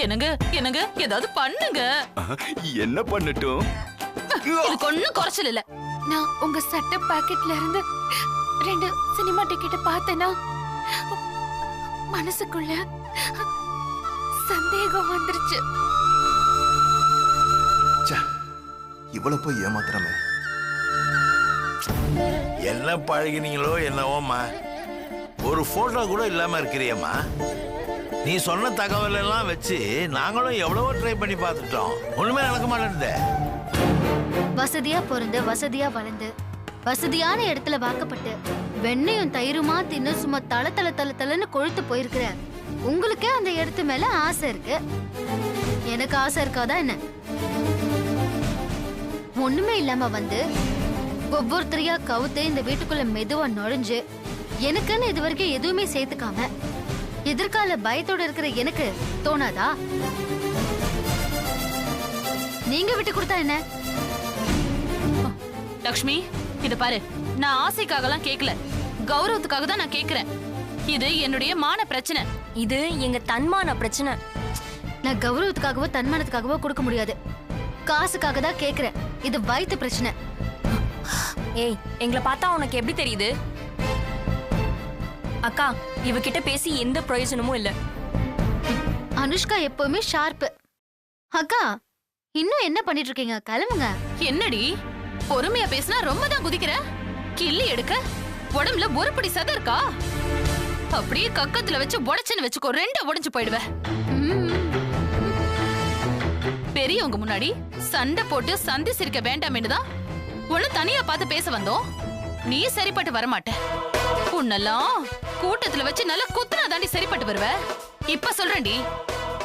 என்னங்க என்னங்க ஏதாவது பண்ணுங்க. என்ன பண்ணட்டும்? இதுக்கு ஒண்ணும் குறைச்சல் இல்ல. நான் உங்க சட்ட பாக்கெட்ல இருந்து 2 சினிமா டிக்கெட் பார்த்தேனா மனசுக்குள்ள சந்தேகம் வந்துருச்சு. இவ்வளவு போய் ஏமாத்துறமே. என்ன பழகினீங்களோ என்னவோம்மா, ஒரு போட்டோ கூட இல்லாம இருக்கிறியம்மா. நீ சொன்ன தகவல் எல்லாம் வச்சு நாங்களும் எவ்வளவோ ட்ரை பண்ணி பார்த்துட்டோம். ஒண்ணுமே நடக்க மாட்டேங்குதே. வசதியா பிறந்து வசதியா வளர்ந்து வசதியான இடத்துல வாக்கப்பட்டு வெண்ணையும் தயிருமா தின்னு சும்மா தளன்னு கொழுத்து போயிருக்கிற உங்களுக்கே அந்த இடத்து மேல ஆசை இருக்கு. எனக்கு ஆசை இருக்காதா என்ன? ஒண்ணுமே இல்லாம வந்து ஒவ்வொருத்தரையா கவுத்து இந்த வீட்டுக்குள்ள மெதுவா நுழைஞ்சு எனக்குன்னு இது வரைக்கும் எதுவுமே சேர்த்துக்காம எதிர்கால பயத்தோட இருக்கிற எனக்கு தோணாதா? நீங்க விட்டு கொடுத்தா என்ன? லக்ஷ்மி, இத பாரு, நான் ஆசைக்காக எல்லாம் கேட்கல, கௌரவத்துக்காக தான் நான் கேக்குறேன். இது என்னுடைய மான பிரச்சனை. இது எங்க தன்மான பிரச்சனை. நான் கௌரவத்துக்காகவோ தன்மானத்துக்காகவோ கொடுக்க முடியாது. காசுக்காக தான் கேக்குறேன். இது வயித்து பிரச்சனை. ஏய், எங்களை பார்த்தா உனக்கு எப்படி தெரியுது? அக்கா, இவகிட்ட பேசி எந்த பிரயோஜனமும் இல்ல. அனுஷ்கா எப்பவுமே ஷார்ப்பு. அக்கா, இன்னும் என்ன பண்ணிட்டு இருக்கீங்க? கிளம்புங்க. என்னடி பொறுமையா பேசினா ரொம்ப தான் குதிக்கிற. கிள்ளி எடுக்க உடம்புல ஒரு பிடி சதை இருக்கா? அப்படியே கக்கத்துல வச்சு உடைச்சுன்னு வச்சுக்கோ, 2 உடைஞ்சு போயிடுவேன். பெரியவங்க முன்னாடி சண்டை போட்டு சந்தி சிரிக்க வேண்டாம் தான் உன்னை தனியா பார்த்து பேச வந்தோம். நீ சரிப்பட்டு வரமாட்ட. உன்னெல்லாம் கூட்டத்துல வச்சு நல்லா குத்துனா தாண்டி சரிப்பட்டு வருவ. இப்ப சொல்றேன்டி,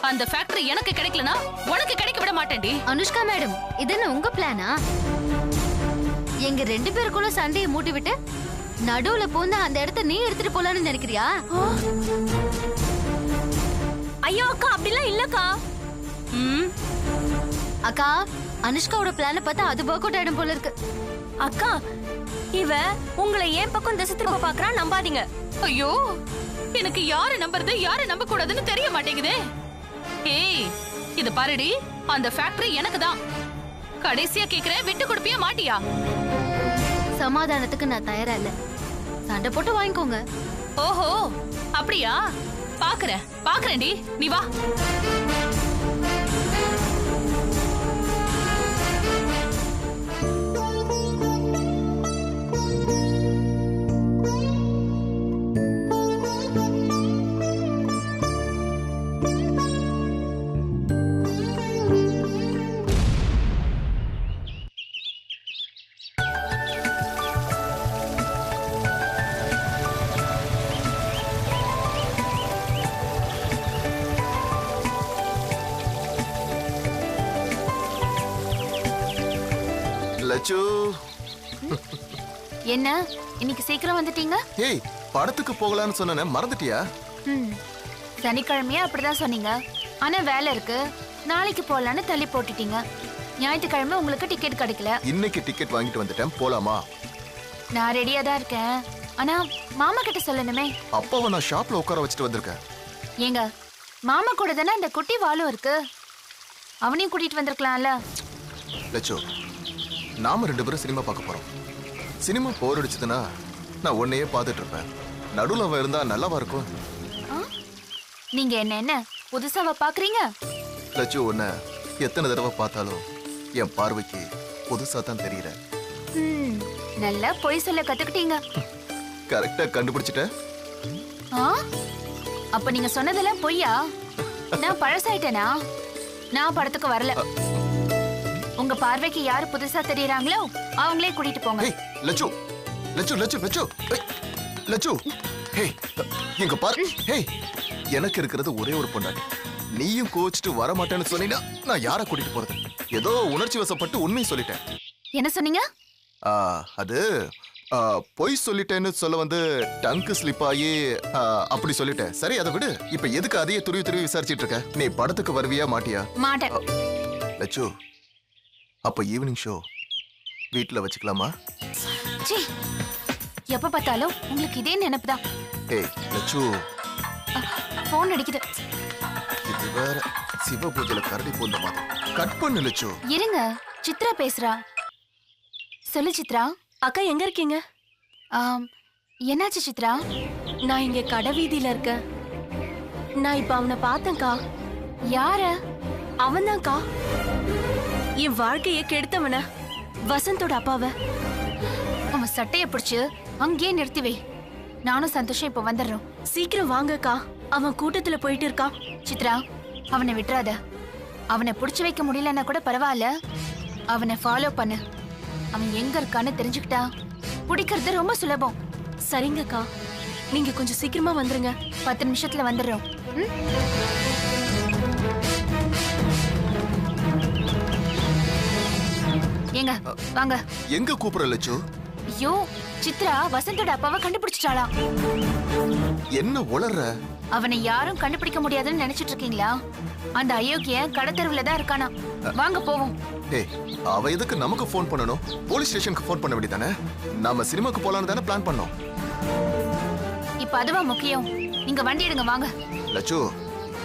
அந்த ஃபேக்டரி எனக்கு கிடைக்கலனா உனக்கு கிடைக்க விட மாட்டேன்டி. அனுஷ்கா மேடம், இது என்ன உங்க பிளானா? எங்க 2 பேருக்குள்ள சண்டையை மூட்டி விட்டு நடுவுல போந்து அந்த இடத்த நீ எடுத்துட்டு போலான்னு நினைக்கிறியா? ஐயோ அக்கா, அப்படிலாம் இல்லக்கா. அக்கா, அனுஷ்காவோட பிளான பார்த்தா அது ஒர்க் அவுட் ஆயிடும் போல இருக்கு. அக்கா, இவ உங்களை ஏன் பக்கம் திசை திரும்ப பாக்குறா, நம்பாதீங்க. ஐயோ, எனக்கு யாரை நம்புறது யாரை நம்ப கூடாதுன்னு தெரிய மாட்டேங்குதே. ஏய், இது பாருடி, அந்த ஃபேக்டரி எனக்கு தான். கடைசியா கேக்குறேன், விட்டு கொடுப்பியா மாட்டியா? சமாதானத்துக்கு நான் தயாரா இல்ல. சண்டை போட்டு வாங்கிக்கோங்க. ஓஹோ, அப்படியா? பாக்குறேன்டி, நீ வா. லட்சு, என்ன இன்னைக்கு சீக்கிரம் வந்துட்டீங்க? ஏய், படத்துக்கு போகலான்னு சொன்னேனே, மறந்துட்டியா? சனிக்கிழமையா அப்படிதான் சொன்னீங்க. ஆனா வேலை இருக்கு, நாளைக்கு போலான்னு தள்ளி போட்டுட்டீங்க. ஞாயிற்றுக்கிழமை உங்களுக்கு டிக்கெட் கிடைக்கல. இன்னைக்கு டிக்கெட் வாங்கிட்டு வந்துட்டேன், போலாமா? நான் ரெடியா தான் இருக்கேன். ஆனா மாமா கிட்ட சொல்லணுமே. அப்பாவை நான் ஷாப்ல உட்கார வச்சுட்டு வந்திருக்கேன். ஏங்க, மாமா கூட தானே அந்த குட்டி வாளும் இருக்கு, அவனையும் கூட்டிட்டு வந்திருக்கலாம்ல. லட்சு, நாம 2 பேரும் சினிமா பார்க்க போறோம். சினிமா போர் அடிச்சதுன்னா நான் உன்னையே பார்த்துட்டு இருப்பேன். நடுவில் அவன் இருந்தா நல்லாவா இருக்கும்? நீங்க என்ன புதுசாவா பாக்குறீங்க? லட்சு, உன்னை எத்தனை தடவை பார்த்தாலும் என் பார்வைக்கு புதுசா தான் தெரியற. நல்லா பொய் சொல்ல கத்துக்கிட்டீங்க. கரெக்டா கண்டுபிடிச்சிட்ட. அப்ப நீங்க சொன்னதெல்லாம் பொய்யா? நான் பழசாயிட்டேனா? நான் படத்துக்கு வரல. உங்க பார்வைக்கு யாரு புதுசா தெரியறாங்களோ அவங்களே கூட்டிட்டு போங்க. லட்சு, லட்சு, லட்சு, லட்சு, லட்சு, ஹே, எங்க பாரு. ஹே, எனக்கு இருக்கிறது ஒரே ஒரு பொண்டாட்டி. நீயும் கோச்சிட்டு வர மாட்டேன்னு சொன்னீங்கன்னா நான் யாரை கூட்டிட்டு போறது? ஏதோ உணர்ச்சி வசப்பட்டு உண்மையை சொல்லிட்டேன். என்ன சொன்னீங்க? அது பொய் சொல்லிட்டேன்னு சொல்ல வந்து டங்கு ஸ்லிப் ஆகி அப்படி சொல்லிட்டேன். சரி, அதை விடு. இப்ப எதுக்கு அதையே துருவி விசாரிச்சிட்டு இருக்க? நீ படத்துக்கு வருவியா மாட்டியா? மாட்டேன். லட்சு, அப்ப ஈவினிங் ஷோ வீட்டுல வச்சுக்கலாமா? எப்ப பார்த்தாலும் உங்களுக்கு இதே நினைப்புதான். ஏய் லட்சு, போன் அடிக்குது. இது வேற. சிவ பூஜையில கரடி போந்த மாதிரி. கட் பண்ணு லட்சு. இருங்க, சித்ரா பேசுறா. சொல்லு சித்ரா. அக்கா எங்க இருக்கீங்க? என்னாச்சு சித்ரா? நான் இங்க கடை வீதியில இருக்கேன். நான் இப்ப அவனை பார்த்தேன்க்கா. யார? அவன்தான்க்கா என் வாழ்க்கைய கெடுத்தவன, வசந்தோட அப்பாவ. அவன் சட்டைய பிடிச்சு அங்கேயே நிறுத்தி வை. நானும் சந்தோஷம் இப்ப வந்துடுறோம். சீக்கிரம் வாங்கக்கா, அவன் கூட்டத்துல போயிட்டு இருக்கான். சித்ரா, அவனை விட்டுறாத. அவனை புடிச்சு வைக்க முடியலன்னா கூட பரவாயில்ல, அவனை ஃபாலோ பண்ணு. அவன் எங்க இருக்கான்னு தெரிஞ்சுக்கிட்டா பிடிக்கிறது ரொம்ப சுலபம். சரிங்கக்கா, நீங்க கொஞ்சம் சீக்கிரமா வந்துருங்க. 10 நிமிஷத்துல வந்துடுறோம். ஏங்க வாங்க. எங்க கூப்பிடுற லட்சு? ஐயோ, சித்ரா வசந்தோட அப்பாவை கண்டுபிடிச்சிட்டாளா? என்ன உளற? அவனை யாரும் கண்டுபிடிக்க முடியாதுன்னு நினைச்சிட்டு இருக்கீங்களா? அந்த அயோக்கிய கடத்தெருவுல தான் இருக்கானா. வாங்க போவோம். ஏய், அவ எதுக்கு நமக்கு ஃபோன் பண்ணணும்? போலீஸ் ஸ்டேஷனுக்கு ஃபோன் பண்ண வேண்டியதானே? நாம சினிமாக்கு போலான்னு தானே பிளான் பண்ணோம். இப்ப அதுவா முக்கியம்? நீங்க வண்டி எடுங்க, வாங்க. லட்சு,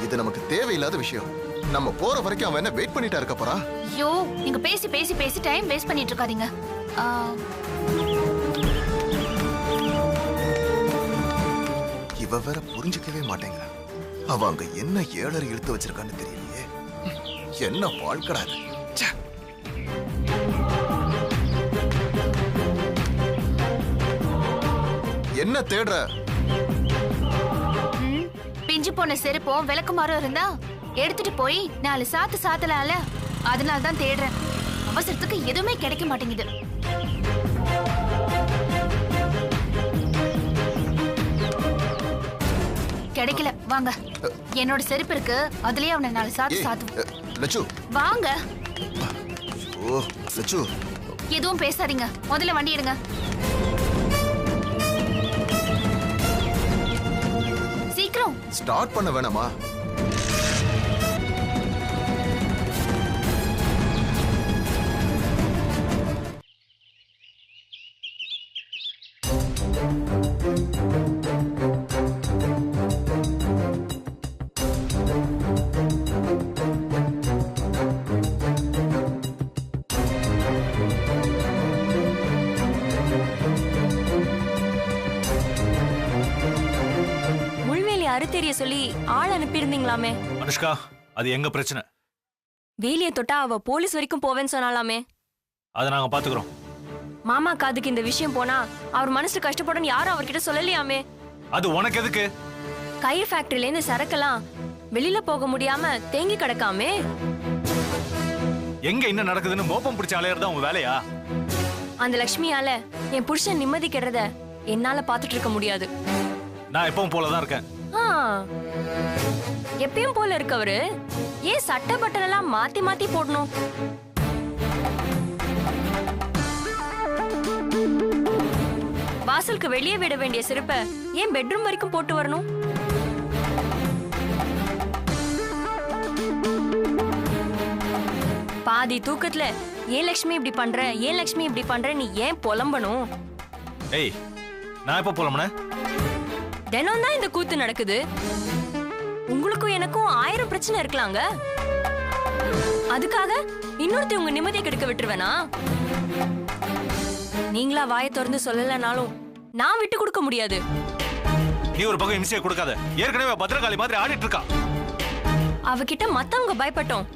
இது நமக்கு தேவையில்லாத விஷயம். நம்ம போற வரைக்கும் அவன் என்ன வெயிட் பண்ணிட்டா இருக்க போறா? ஐயோ, நீங்க பேசி பேசி பேசி டைம் வேஸ்ட் பண்ணிட்டு இருக்காதீங்க. இவ வேற புரிஞ்சுக்கவே மாட்டேங்கிறா. அவ அங்க என்ன ஏழரை இழுத்து வச்சிருக்கான்னு தெரியலையே. என்ன வாழ்க்கடாது. என்ன தேடுற? பிஞ்சு போன செருப்பும் விளக்குமாறும் இருந்தா எடுத்துட்டு போய் 4 சாத்து சாத்தலாம்ல. அதனால தான் தேடுறேன். அவசரத்துக்கு எதுவுமே கிடைக்க மாட்டேங்குது. கிடைக்கல, வாங்க. என்னோட செருப்பு இருக்கு, அதுலயே அவனை 4 சாத்து சாத்து. லட்சு வாங்க. ஓ லட்சு, எதுவும் பேசாதீங்க, முதல்ல வண்டி எடுங்க. சீக்கிரம் ஸ்டார்ட் பண்ண வேணாமா? அறுத்தெரிய சொல்லி ஆள் அனுப்பியிருந்தீங்களாமே. அனுஷ்கா, அது எங்க பிரச்சனை. வேலிய தொட்டா அவ போலீஸ் வரைக்கும் போவேன்னு சொன்னாலாமே. அதை நாங்க பாத்துக்கிறோம். மாமா காதுக்கு இந்த விஷயம் போனா அவர் மனசு கஷ்டப்படும் யாரும் அவர்கிட்ட சொல்லலையாமே. அது உனக்கு எதுக்கு? கயிறு ஃபேக்டரியில இருந்து சரக்கெல்லாம் வெளியில போக முடியாம தேங்கி கிடக்காமே. எங்க என்ன நடக்குதுன்னு மோப்பம் பிடிச்ச அலையறதா உங்க வேலையா? அந்த லட்சுமியால என் புருஷன் நிம்மதி கெடுறத என்னால பாத்துட்டு இருக்க முடியாது. நான் எப்பவும் போலதான் இருக்கேன். எப்பயும் போல இருக்கவரு ஏன் சட்டை பட்டன் எல்லாம் மாத்தி மாத்தி போடணும்? வாசலுக்கு வெளியே விட வேண்டிய செருப்பை ஏன் பெட்ரூம் வரைக்கும் போட்டு வரணும்? பாதி தூக்கத்துல ஏன் லட்சுமி இப்படி பண்ற, ஏன் லட்சுமி இப்படி பண்ற நீ ஏன் புலம்பணும்? ஏய், நான் எப்ப புலம்புன? தினம் தான் இந்த கூத்து நடக்குது. உங்களுக்கும் எனக்கும் 1000 பிரச்சனை இருக்கலாங்க. அதுக்காக இன்னொருத்தி உங்க நிம்மதியை கெடுக்க விட்டுருவேனா? நீங்களா வாயை திறந்து சொல்லலனாலும் நான் விட்டு கொடுக்க முடியாது. நீ ஒரு பக்கம் இம்சையை கொடுக்காத. ஏற்கனவே பத்திரகாளி மாதிரி ஆடிட்டு இருக்கா. அவகிட்ட மத்தவங்க பயப்பட்டோம்,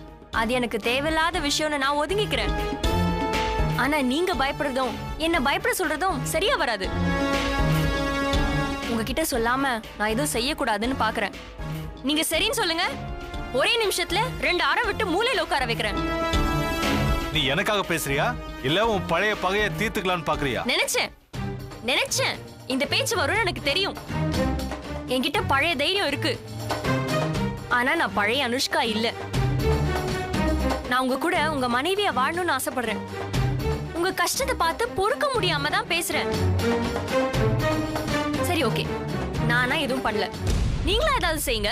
அது எனக்கு தேவையில்லாத விஷயம்னு நான் ஒதுங்கிக்கிறேன். ஆனா நீங்க பயப்படுறதும் என்ன பயப்பட சொல்றதும் சரியா வராது. உங்ககிட்ட சொல்லாம நான் எதுவும் செய்யக்கூடாதுன்னு பாக்குறேன். நீங்க சரின்னு சொல்லுங்க, ஒரே நிமிஷத்துல 2 அறை விட்டு மூலையில உட்கார வைக்கிறேன். நீ எனக்காக பேசுறியா இல்ல உன் பழைய பகையை தீர்த்துக்கலான்னு பாக்குறியா? நினைச்சேன் இந்த பேச்சு வரும்னு எனக்கு தெரியும். என்கிட்ட பழைய தைரியம் இருக்கு. ஆனா நான் பழைய அனுஷ்கா இல்ல. நான் உங்க கூட உங்க மனைவியா வாழணும்னு ஆசைப்படுறேன். உங்க கஷ்டத்தை பார்த்து பொறுக்க முடியாம தான் பேசுறேன். சரி, ஓகே, நானா எதுவும் பண்ணல, நீங்களா ஏதாவது செய்யுங்க.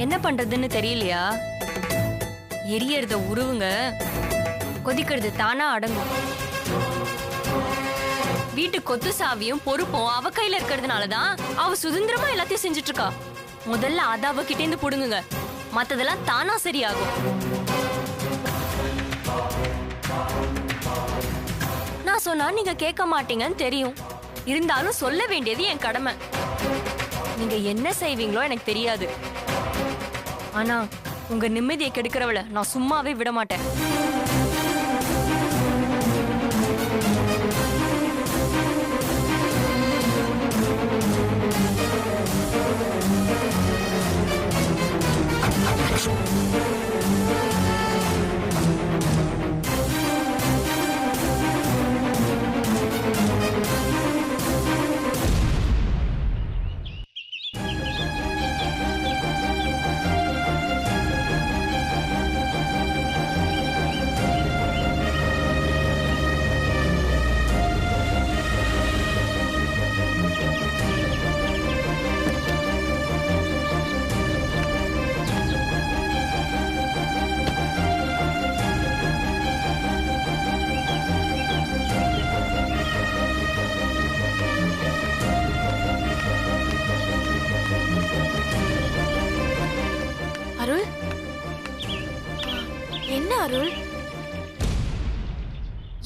என்ன பண்றதுன்னு தெரியலையா? எரியறத உருவுங்க, கொதிக்கிறது தானா அடங்கும். வீட்டு கொத்து சாவியும் பொறுப்பும் அவ கையில இருக்கிறதுனாலதான் அவ சுதந்திரமா எல்லாத்தையும் செஞ்சுட்டு இருக்கா. முதல்ல அத அவகிட்ட இருந்து புடுங்குங்க, மத்ததெல்லாம் தானா சரியாகும். நான் சொன்னா நீங்க கேட்க மாட்டீங்கன்னு தெரியும், இருந்தாலும் சொல்ல வேண்டியது என் கடமை. நீங்க என்ன செய்வீங்களோ எனக்கு தெரியாது, ஆனா உங்க நிம்மதியை கெடுக்கிறவள நான் சும்மாவே விட மாட்டேன். அருள், என்ன அருள்?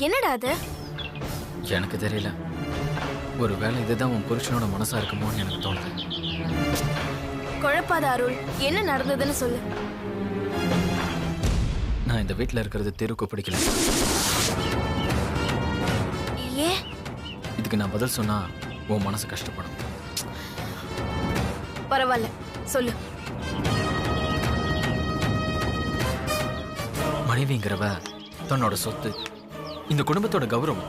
என்னடா அது? எனக்கு தெரியல. ஒருவேளை இதுதான் உன் புருஷனோட மனசா இருக்குமோன்னு எனக்கு தோணுது. குழப்பாத அருள், என்ன நடந்ததுன்னு சொல்லு. நான் இந்த வீட்டில் இருக்கிறது தெருக்கு பிடிக்கல. ஏன்? இதுக்கு நான் பதில் சொன்னா உன் மனசு கஷ்டப்படும். பரவாயில்ல, சொல்லு. மனைவிங்கிறவ தன்னோட சொத்து, இந்த குடும்பத்தோட கௌரவம்.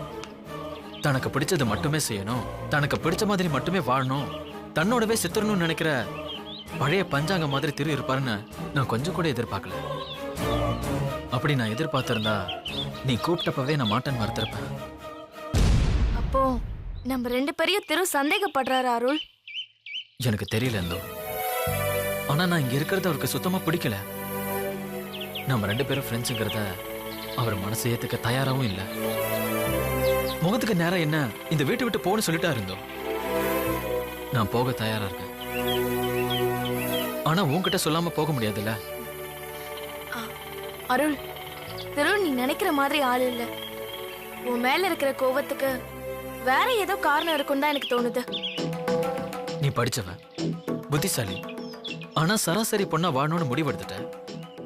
தனக்கு பிடிச்சது மட்டுமே செய்யணும், தனக்கு பிடிச்ச மாதிரி மட்டுமே வாழணும், தன்னோடவே சித்தரணும்னு நினைக்கிற பழைய பஞ்சாங்க மாதிரி திரு இருப்பாருன்னு நான் கொஞ்சம் கூட எதிர்பார்க்கல. அப்படி நான் எதிர்பார்த்திருந்தா நீ கூப்பிட்டப்பவே நான் மாட்டேன்னு மறுத்திருப்பேன். அப்போ நம்ம 2 பேரையும் திரு சந்தேகப்படுறாரு அருள். எனக்கு தெரியல இந்தோ, ஆனா நான் இங்க இருக்கிறது அவருக்கு சுத்தமா பிடிக்கல. நம்ம 2 பேரும் ஃப்ரெண்ட்ஸுங்கிறத அவர் மனசு ஏத்துக்க தயாராகவும் இல்லை. முகத்துக்கு நேரம் என்ன இந்த வீட்டை விட்டு போன்னு சொல்லிட்டா இருந்தோம். நான் போக தயாரா இருக்கேன், ஆனா உன்கிட்ட சொல்லாம போக முடியாதுல்ல. அருள், திரு நீ நினைக்கிற மாதிரி ஆள் இல்ல. உன் மேல இருக்கிற கோவத்துக்கு வேற ஏதோ காரணம் இருக்குன்னு தான் எனக்கு தோணுது. நீ படிச்சவன், புத்திசாலி, ஆனா சராசரி பொண்ணா வாழணும்னு முடிவெடுத்துட்ட.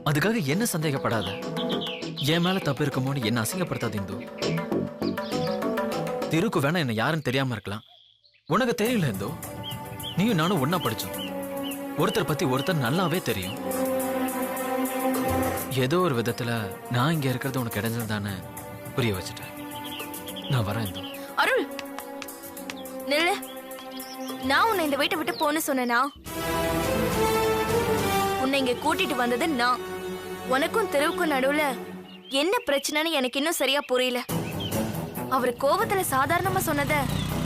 அதுக்காக என்ன சந்தேகப்படாத. என் மேல தப்பு இருக்குமோன்னு என்ன அசிங்கப்படுத்தாது இந்து. திருக்கு வேணா என்ன யாருன்னு தெரியாம இருக்கலாம், உனக்கு தெரியல இந்து. நீயும் நானும் ஒன்னா படிச்சோம், ஒருத்தர் பத்தி ஒருத்தர் நல்லாவே தெரியும். ஏதோ ஒரு விதத்துல நான் இங்க இருக்கிறது உனக்கு இடைஞ்சல்தானே புரிய வச்சுட்டேன். நான் வரேன் இந்து. அருள் நில்லு. நான் உன்னை இந்த வீட்டை விட்டு போன்னு சொன்னேனா? உன்னை இங்க கூட்டிட்டு வந்தது நான். உனக்கும் தெருவுக்கும் நடுவுல என்ன பிரச்சனைன்னு எனக்கு இன்னும் சரியா புரியல. அவர் கோபத்துல சாதாரணமா சொன்னத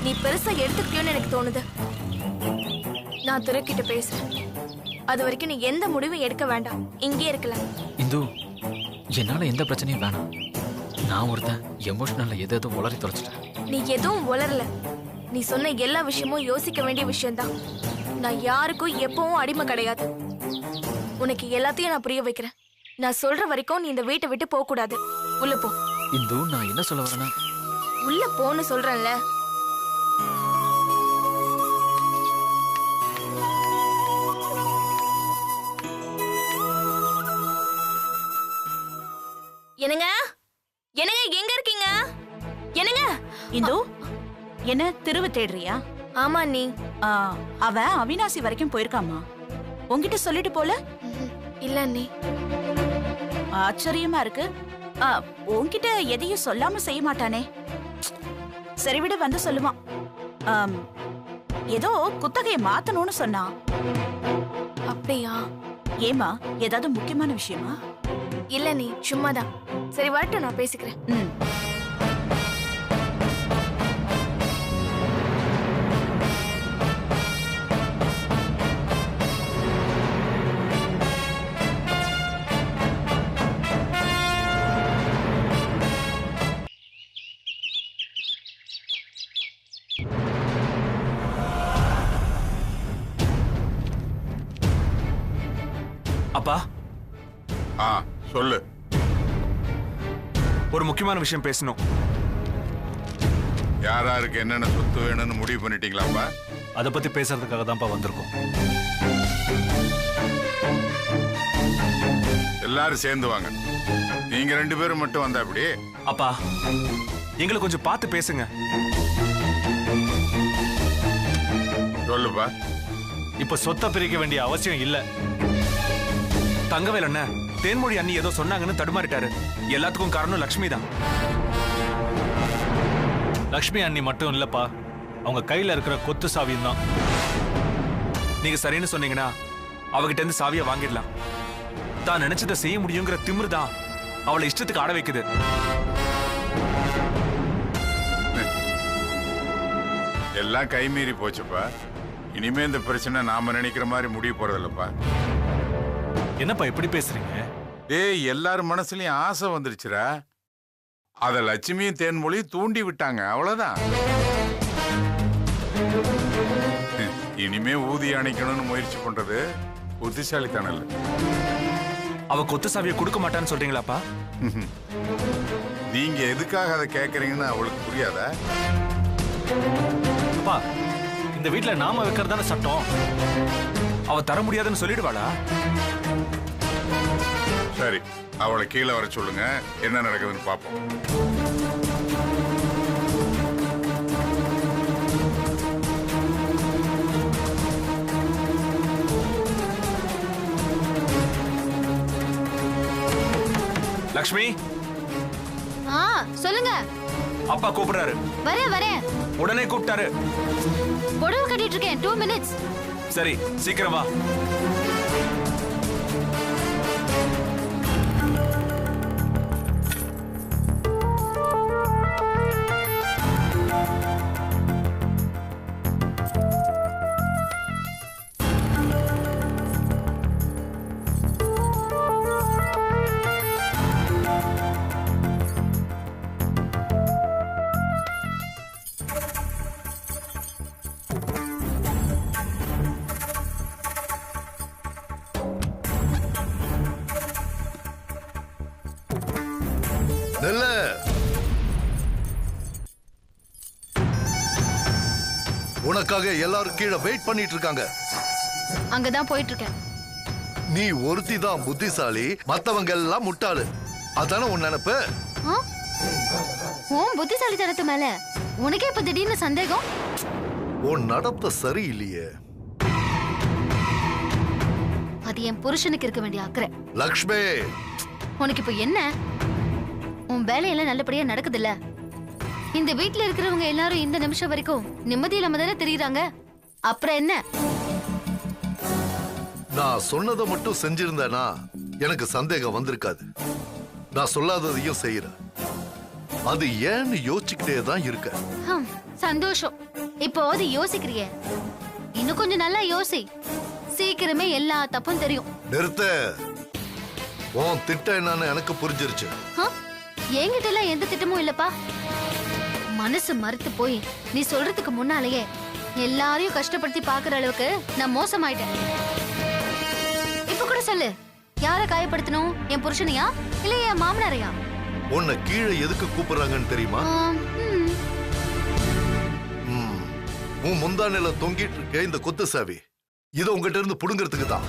நீ பெருசா எடுத்துக்கிட்டியோன்னு எனக்கு தோணுது. நான் தெருக்கிட்ட பேசுறேன், அது வரைக்கும் நீ எந்த முடிவும் எடுக்க வேண்டாம், இங்கே இருக்கலாம். இந்து, என்னால எந்த பிரச்சனையும் வேணாம். நான் ஒருத்தன் எமோஷனல்ல எதோ உளறி தொலைச்சிட்டேன். நீ எதுவும் உளரல. நீ சொன்ன எல்லா விஷயமும் யோசிக்க வேண்டிய விஷயம்தான். நான் யாருக்கும் எப்பவும் அடிமை கிடையாது. உனக்கு எல்லாத்தையும் நான் புரிய வைக்கிறேன். நான் சொல்ற வரைக்கும் நீ இந்த வீட்டை விட்டு போக கூடாது. உள்ள போ. இந்து, நான் என்ன சொல்ல வரேன்னா, உள்ள போன்னு சொல்றேன்ல. என்னங்க என்னங்க எங்க இருக்கீங்க? என்னங்க? இந்து, என்ன திருவு தேடுறியா? ஆமா நீ. அவ அவினாசி வரைக்கும் போயிருக்காமா. உன்கிட்ட சொல்லிட்டு போல? இல்ல நீ. ஆச்சரியமா இருக்கு. உன்கிட்ட எதையும் சொல்லாம செய்ய மாட்டானே. சரி விட, வந்து சொல்லுவான். ஏதோ குத்தகையை மாத்தணும்னு சொன்னான். அப்படியா? ஏமா, ஏதாவது முக்கியமான விஷயமா? இல்ல நீ, சும்மாதான். சரி வரட்டும், நான் பேசிக்கிறேன். அப்பா சொல்லு. ஒரு முக்கியமான விஷயம் பேசணும். யாராருக்கு என்னென்ன சொத்து வேணும்னு முடிவு பண்ணிட்டீங்களாப்பா? அதை பத்தி பேசுறதுக்காக தான்ப்பா வந்திருக்கோம். எல்லாரும் சேர்ந்து வாங்க. நீங்க 2 பேரும் மட்டும் வந்தா அப்படி? அப்பா, எங்களை கொஞ்சம் பார்த்து பேசுங்க. சொல்லுப்பா. இப்ப சொத்தை பிரிக்க வேண்டிய அவசியம் இல்ல. தங்கவேல் அண்ணன் தேன்மொழி அண்ணி ஏதோ சொன்னாங்கன்னு தடுமாறிட்டாரு. எல்லாத்துக்கும் காரணம் லக்ஷ்மி தான். லக்ஷ்மி அண்ணி மட்டும் இல்லப்பா, அவங்க கையில இருக்கிற கொத்து சாவியும் தான். நீங்க சரின்னு சொன்னீங்கன்னா அவகிட்ட இருந்து சாவியை வாங்கிடலாம். தான் நினைச்சதை செய்ய முடியுங்கிற திமிரு தான் அவளை இஷ்டத்துக்கு ஆட வைக்குது. எல்லாம் கைமீறி போச்சுப்பா. இனிமே இந்த பிரச்சனை நாம நினைக்கிற மாதிரி முடிவு போறதில்லப்பா. என்னப்பா இப்படி பேசுறீங்க? டேய், எல்லாரும் மனசுலயும் ஆசை வந்துருச்சுரா. அத லட்சுமியும் தேன்மொழி தூண்டி விட்டாங்க, அவ்வளவுதான். இனிமே ஊதி அணைக்கணும்னு முயற்சி பண்றது புத்திசாலித்தனம் இல்ல. அவ கொத்து சாவியை கொடுக்க மாட்டான்னு சொல்றீங்களாப்பா? நீங்க எதுக்காக அதை கேக்குறீங்கன்னு அவளுக்கு புரியாதா? அப்பா, இந்த வீட்டுல நாம வைக்கிறதான சட்டம். அவ தர முடியாதுன்னு சொல்லிடுவாளா? சரி, அவளை கீழே வர சொல்லுங்க. என்ன நடக்குதுன்னு பாப்போம். லக்ஷ்மி, சொல்லுங்க. அப்பா கூப்பிடுறாரு. வரேன். உடனே கூப்பிட்டாரு. புடவை கட்டிட்டு இருக்கேன். 2 minutes. சரி, சீக்கிரம் வா. உனக்காக எல்லாரும் கீழே வெயிட் பண்ணிட்டு இருக்காங்க. அங்கதான் போயிட்டு இருக்கேன். நீ ஒருத்தி தான் புத்திசாலி, மத்தவங்க எல்லாம் முட்டாளு. அதான உன் நினைப்பு? உன் புத்திசாலித்தனத்து மேல உனக்கே இப்ப திடீர்னு சந்தேகம்? உன் நடத்த சரியில்லையே. அது என் புருஷனுக்கு இருக்க வேண்டிய அக்கறை. லக்ஷ்மி, உனக்கு இப்ப என்ன? உன் வேலையெல்லாம் நல்லபடியா நடக்குதுல்ல? இந்த வீட்டுல இருக்கிறவங்க எல்லாரும் இந்த நிமிஷம் வரைக்கும் நிம்மதி இல்லாம தானே தெரியுறாங்க. அப்புறம் என்ன? நான் சொன்னதை மட்டும் செஞ்சிருந்தேனா எனக்கு சந்தேகம் வந்திருக்காது. நான் சொல்லாததையும் செய்யறேன். அது ஏன்னு யோசிச்சுக்கிட்டே தான் இருக்க. சந்தோஷம். இப்போ அது யோசிக்கிறிய. இன்னும் கொஞ்சம் நல்லா யோசி. சீக்கிரமே எல்லா தப்பும் தெரியும். நிறுத்த. உன் திட்டம் என்னன்னு எனக்கு புரிஞ்சிருச்சு. என்கிட்ட எல்லாம் எந்த திட்டமும் இல்லப்பா. மனசு மறுத்து போய் நீ சொல்றதுக்கு முன்னாலேயே எல்லாரையும் கஷ்டப்படுத்தி பாக்குற அளவுக்கு நான் மோசமாயிட்டேன். இப்ப கூட சொல்லு, யார காயப்படுத்தணும்? என் புருஷனையா இல்ல என் மாமனாரையா? உன்னை கீழே எதுக்கு கூப்பிடுறாங்கன்னு தெரியுமா? உன் முந்தானையில தொங்கிட்டு இருக்க இந்த கொத்து சாவி, இதை உங்ககிட்ட இருந்து புடுங்கிறதுக்கு தான்.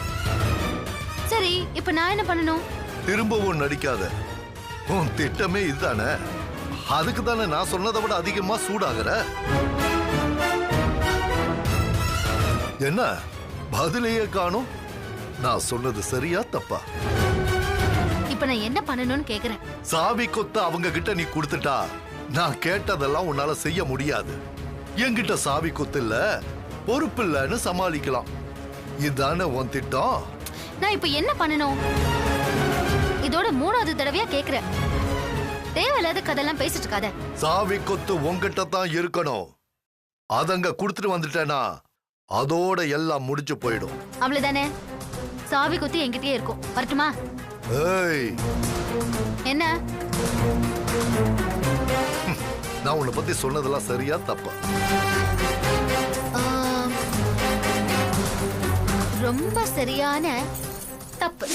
சரி, இப்ப நான் என்ன பண்ணணும்? திரும்பவும் நடிக்காத. உன் திட்டமே இதுதானே. அதுக்கு தானே நான் சொன்னதை விட அதிகமா சூடாகிற. என்ன பதிலையே காணும்? நான் சொன்னது சரியா தப்பா? இப்ப நான் என்ன பண்ணணும்னு கேக்குறேன். சாவி கொத்த அவங்க கிட்ட நீ கொடுத்துட்டா நான் கேட்டதெல்லாம் உன்னால செய்ய முடியாது. என்கிட்ட சாவி கொத்து இல்ல, பொறுப்பு இல்லன்னு சமாளிக்கலாம். இதானே உன் திட்டம்? நான் இப்ப என்ன பண்ணணும்? இதோட 3வது தடவையா கேக்குறேன். தேவையில்லாத கதெல்லாம் பேசிட்டு இருக்காத. சாவி கொத்து உங்ககிட்ட தான் இருக்கணும். அதங்க குடுத்துட்டு வந்துட்டேனா அதோட எல்லாம் முடிஞ்சு போயிடும். அவ்வளவுதானே? சாவி கொத்து என்கிட்டயே இருக்கும். வரட்டுமா? ஏய், என்ன? நான் உன்னை பத்தி சொன்னதெல்லாம் சரியா தப்பா? ரொம்ப சரியான தப்பு.